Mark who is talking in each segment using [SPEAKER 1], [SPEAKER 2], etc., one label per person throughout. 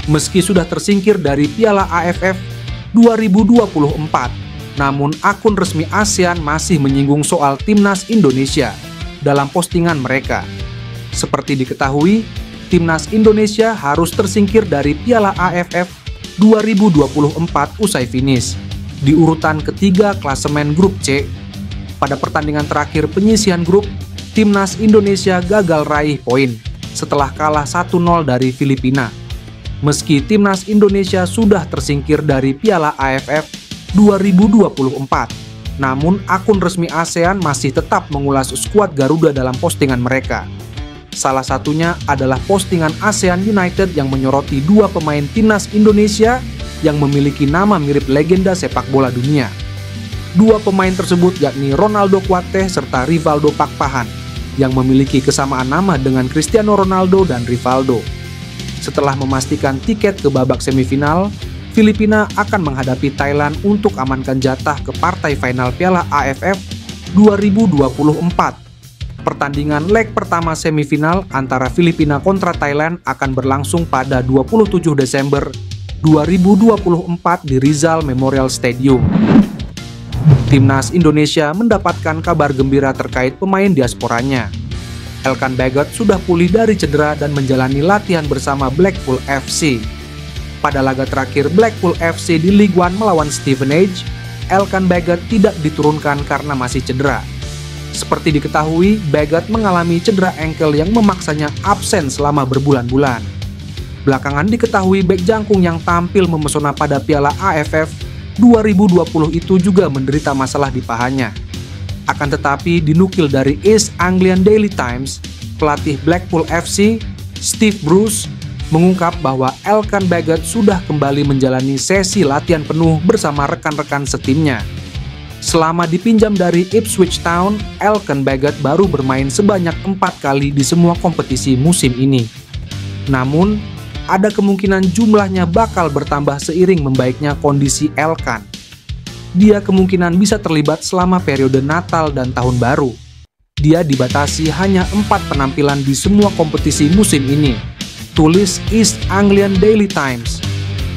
[SPEAKER 1] Meski sudah tersingkir dari Piala AFF 2024, namun akun resmi ASEAN masih menyinggung soal timnas Indonesia dalam postingan mereka. Seperti diketahui, timnas Indonesia harus tersingkir dari Piala AFF 2024 usai finish di urutan ketiga klasemen grup C. Pada pertandingan terakhir penyisihan grup, timnas Indonesia gagal raih poin setelah kalah 1-0 dari Filipina. Meski timnas Indonesia sudah tersingkir dari Piala AFF 2024, namun akun resmi ASEAN masih tetap mengulas skuad Garuda dalam postingan mereka. Salah satunya adalah postingan ASEAN United yang menyoroti dua pemain timnas Indonesia yang memiliki nama mirip legenda sepak bola dunia. Dua pemain tersebut yakni Ronaldo Kuateh serta Rivaldo Pakpahan yang memiliki kesamaan nama dengan Cristiano Ronaldo dan Rivaldo. Setelah memastikan tiket ke babak semifinal, Filipina akan menghadapi Thailand untuk amankan jatah ke partai final Piala AFF 2024. Pertandingan leg pertama semifinal antara Filipina kontra Thailand akan berlangsung pada 27 Desember 2024 di Rizal Memorial Stadium. Timnas Indonesia mendapatkan kabar gembira terkait pemain diasporanya. Elkan Baggott sudah pulih dari cedera dan menjalani latihan bersama Blackpool FC. Pada laga terakhir Blackpool FC di League One melawan Stevenage, Elkan Baggott tidak diturunkan karena masih cedera. Seperti diketahui, Baggott mengalami cedera ankle yang memaksanya absen selama berbulan-bulan. Belakangan diketahui bek jangkung yang tampil memesona pada Piala AFF 2020 itu juga menderita masalah di pahanya. Akan tetapi dinukil dari East Anglian Daily Times, pelatih Blackpool FC, Steve Bruce, mengungkap bahwa Elkan Baggott sudah kembali menjalani sesi latihan penuh bersama rekan-rekan setimnya. Selama dipinjam dari Ipswich Town, Elkan Baggott baru bermain sebanyak 4 kali di semua kompetisi musim ini. Namun, ada kemungkinan jumlahnya bakal bertambah seiring membaiknya kondisi Elkan. Dia kemungkinan bisa terlibat selama periode Natal dan Tahun Baru. Dia dibatasi hanya 4 penampilan di semua kompetisi musim ini, tulis East Anglian Daily Times.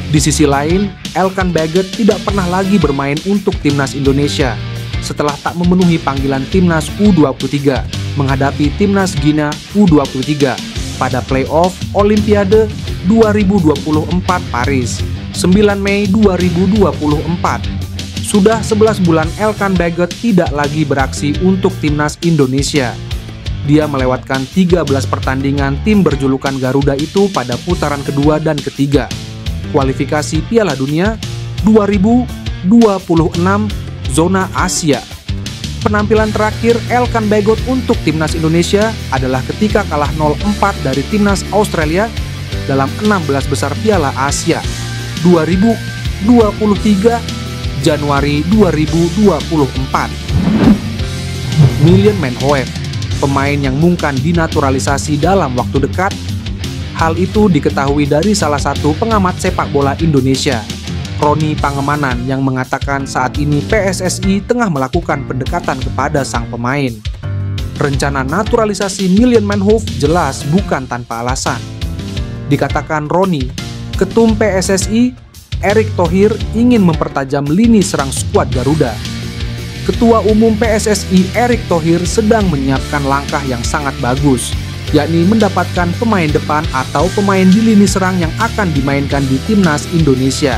[SPEAKER 1] Di sisi lain, Elkan Baggott tidak pernah lagi bermain untuk timnas Indonesia setelah tak memenuhi panggilan timnas U23 menghadapi timnas Ghana U23 pada playoff Olimpiade 2024 Paris, 9 Mei 2024. Sudah 11 bulan Elkan Baggott tidak lagi beraksi untuk timnas Indonesia. Dia melewatkan 13 pertandingan tim berjulukan Garuda itu pada putaran kedua dan ketiga kualifikasi Piala Dunia 2026 zona Asia. Penampilan terakhir Elkan Baggott untuk timnas Indonesia adalah ketika kalah 0-4 dari timnas Australia dalam 16 besar Piala Asia 2023 Januari 2024. Million Man Hoef, pemain yang mungkin dinaturalisasi dalam waktu dekat. Hal itu diketahui dari salah satu pengamat sepak bola Indonesia, Roni Pangemanan, yang mengatakan saat ini PSSI tengah melakukan pendekatan kepada sang pemain. Rencana naturalisasi Million Man Hoef jelas bukan tanpa alasan. Dikatakan Roni, Ketum PSSI Erick Thohir ingin mempertajam lini serang skuad Garuda. Ketua Umum PSSI Erick Thohir sedang menyiapkan langkah yang sangat bagus, yakni mendapatkan pemain depan atau pemain di lini serang yang akan dimainkan di timnas Indonesia.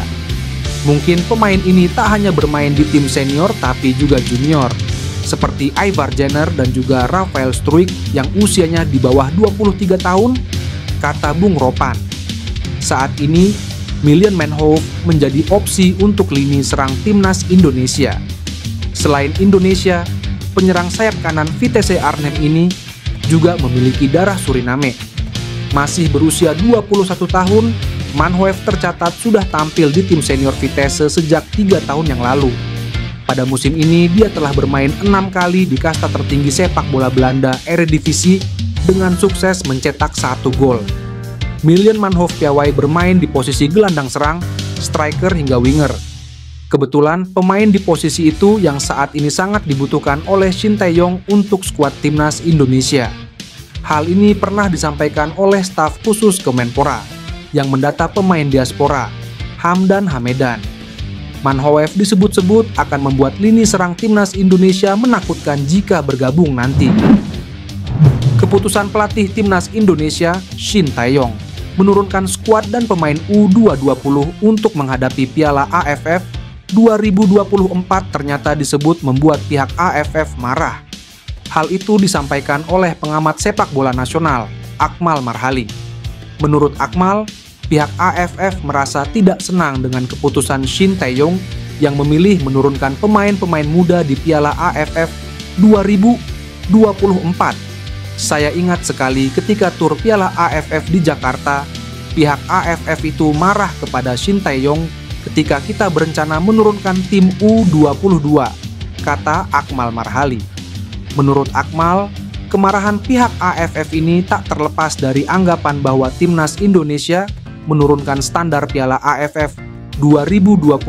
[SPEAKER 1] Mungkin pemain ini tak hanya bermain di tim senior tapi juga junior, seperti Ivar Jenner dan juga Rafael Struijk yang usianya di bawah 23 tahun, kata Bung Ropan. Saat ini, Million Man Hoef menjadi opsi untuk lini serang timnas Indonesia. Selain Indonesia, penyerang sayap kanan Vitesse Arnhem ini juga memiliki darah Suriname. Masih berusia 21 tahun, Man Hoef tercatat sudah tampil di tim senior Vitesse sejak 3 tahun yang lalu. Pada musim ini, dia telah bermain 6 kali di kasta tertinggi sepak bola Belanda Eredivisie dengan sukses mencetak 1 gol. Million Man Hoef piawai bermain di posisi gelandang serang, striker hingga winger. Kebetulan pemain di posisi itu yang saat ini sangat dibutuhkan oleh Shin Tae-yong untuk skuad timnas Indonesia. Hal ini pernah disampaikan oleh staf khusus Kemenpora. yang mendata pemain diaspora, Hamdan Hamedan. Manhoef disebut-sebut akan membuat lini serang timnas Indonesia menakutkan jika bergabung nanti. Keputusan pelatih timnas Indonesia, Shin Tae-yong, menurunkan skuad dan pemain U220 untuk menghadapi Piala AFF 2024 ternyata disebut membuat pihak AFF marah. Hal itu disampaikan oleh pengamat sepak bola nasional, Akmal Marhali. Menurut Akmal, pihak AFF merasa tidak senang dengan keputusan Shin Tae-yong yang memilih menurunkan pemain-pemain muda di Piala AFF 2024. Saya ingat sekali ketika tur Piala AFF di Jakarta, pihak AFF itu marah kepada Shin Tae-yong ketika kita berencana menurunkan tim U22, kata Akmal Marhali. Menurut Akmal, kemarahan pihak AFF ini tak terlepas dari anggapan bahwa timnas Indonesia menurunkan standar Piala AFF 2024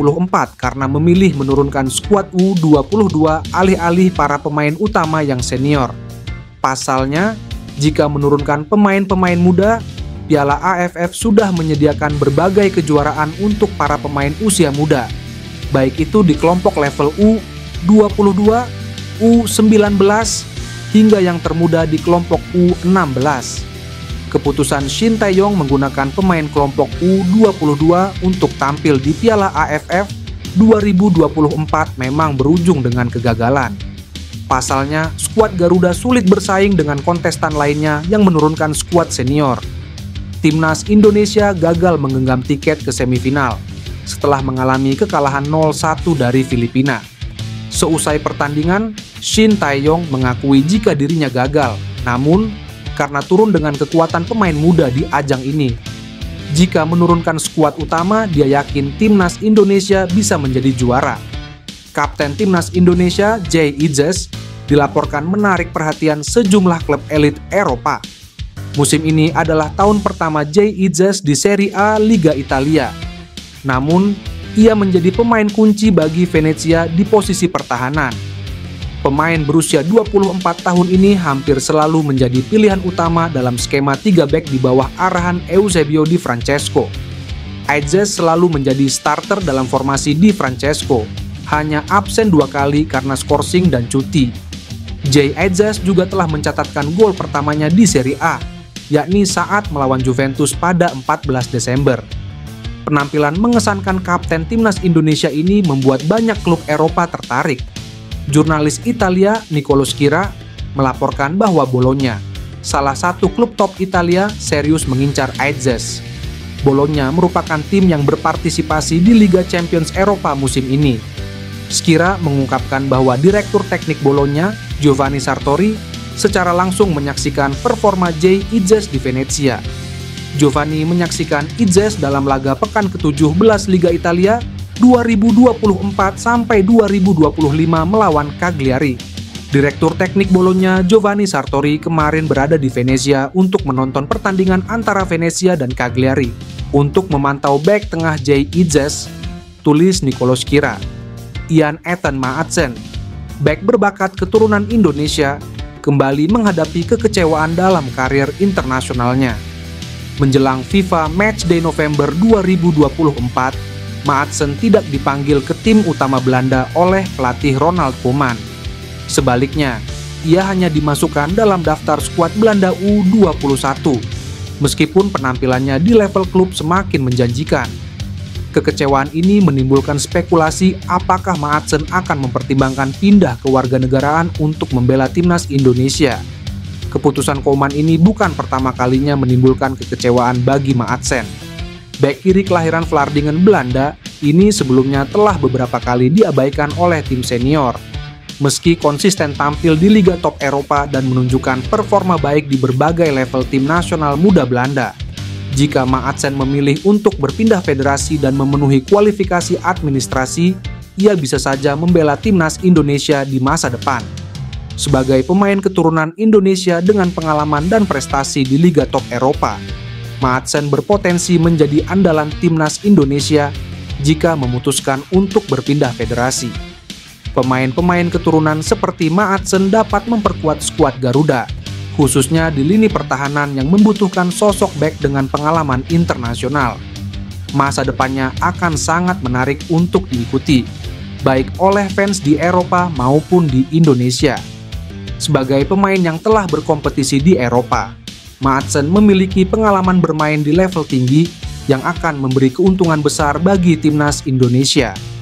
[SPEAKER 1] karena memilih menurunkan skuad U22 alih-alih para pemain utama yang senior. Pasalnya, jika menurunkan pemain-pemain muda, Piala AFF sudah menyediakan berbagai kejuaraan untuk para pemain usia muda, baik itu di kelompok level U22, U19, hingga yang termuda di kelompok U16. Keputusan Shin Tae-yong menggunakan pemain kelompok U22 untuk tampil di Piala AFF 2024 memang berujung dengan kegagalan. Pasalnya, skuad Garuda sulit bersaing dengan kontestan lainnya yang menurunkan skuad senior. Timnas Indonesia gagal menggenggam tiket ke semifinal setelah mengalami kekalahan 0-1 dari Filipina. Seusai pertandingan, Shin Tae-yong mengakui jika dirinya gagal, namun karena turun dengan kekuatan pemain muda di ajang ini. Jika menurunkan skuad utama, dia yakin timnas Indonesia bisa menjadi juara. Kapten timnas Indonesia, Jay Idzes, dilaporkan menarik perhatian sejumlah klub elit Eropa. Musim ini adalah tahun pertama Jay Idzes di Serie A Liga Italia. Namun, ia menjadi pemain kunci bagi Venezia di posisi pertahanan. Pemain berusia 24 tahun ini hampir selalu menjadi pilihan utama dalam skema 3 back di bawah arahan Eusebio Di Francesco. Idzes selalu menjadi starter dalam formasi Di Francesco, hanya absen 2 kali karena skorsing dan cuti. Jay Idzes juga telah mencatatkan gol pertamanya di Serie A, yakni saat melawan Juventus pada 14 Desember. Penampilan mengesankan kapten timnas Indonesia ini membuat banyak klub Eropa tertarik. Jurnalis Italia Nicolo Schira melaporkan bahwa Bologna, salah satu klub top Italia, serius mengincar Idzes. Bologna merupakan tim yang berpartisipasi di Liga Champions Eropa musim ini. Schira mengungkapkan bahwa Direktur Teknik Bologna, Giovanni Sartori, secara langsung menyaksikan performa Jay Idzes di Venezia. Giovanni menyaksikan Idzes dalam laga pekan ke-17 Liga Italia 2024 sampai 2025 melawan Cagliari. Direktur Teknik Bologna, Giovanni Sartori, kemarin berada di Venezia untuk menonton pertandingan antara Venezia dan Cagliari untuk memantau bek tengah Jay Idzes, tulis Nicolo Schira. Ian Ethan Maatsen, bek berbakat keturunan Indonesia, kembali menghadapi kekecewaan dalam karir internasionalnya. Menjelang FIFA Matchday November 2024, Maatsen tidak dipanggil ke tim utama Belanda oleh pelatih Ronald Koeman. Sebaliknya, ia hanya dimasukkan dalam daftar skuad Belanda U21, meskipun penampilannya di level klub semakin menjanjikan. Kekecewaan ini menimbulkan spekulasi apakah Maatsen akan mempertimbangkan pindah ke warganegaraan untuk membela timnas Indonesia. Keputusan Koeman ini bukan pertama kalinya menimbulkan kekecewaan bagi Maatsen. Bek kiri kelahiran Vlaardingen, Belanda, ini sebelumnya telah beberapa kali diabaikan oleh tim senior. Meski konsisten tampil di Liga Top Eropa dan menunjukkan performa baik di berbagai level tim nasional muda Belanda, jika Maatsen memilih untuk berpindah federasi dan memenuhi kualifikasi administrasi, ia bisa saja membela timnas Indonesia di masa depan. Sebagai pemain keturunan Indonesia dengan pengalaman dan prestasi di Liga Top Eropa, Maatsen berpotensi menjadi andalan timnas Indonesia jika memutuskan untuk berpindah federasi. Pemain-pemain keturunan seperti Maatsen dapat memperkuat skuad Garuda. khususnya di lini pertahanan yang membutuhkan sosok bek dengan pengalaman internasional. Masa depannya akan sangat menarik untuk diikuti, baik oleh fans di Eropa maupun di Indonesia. Sebagai pemain yang telah berkompetisi di Eropa, Maatsen memiliki pengalaman bermain di level tinggi yang akan memberi keuntungan besar bagi timnas Indonesia.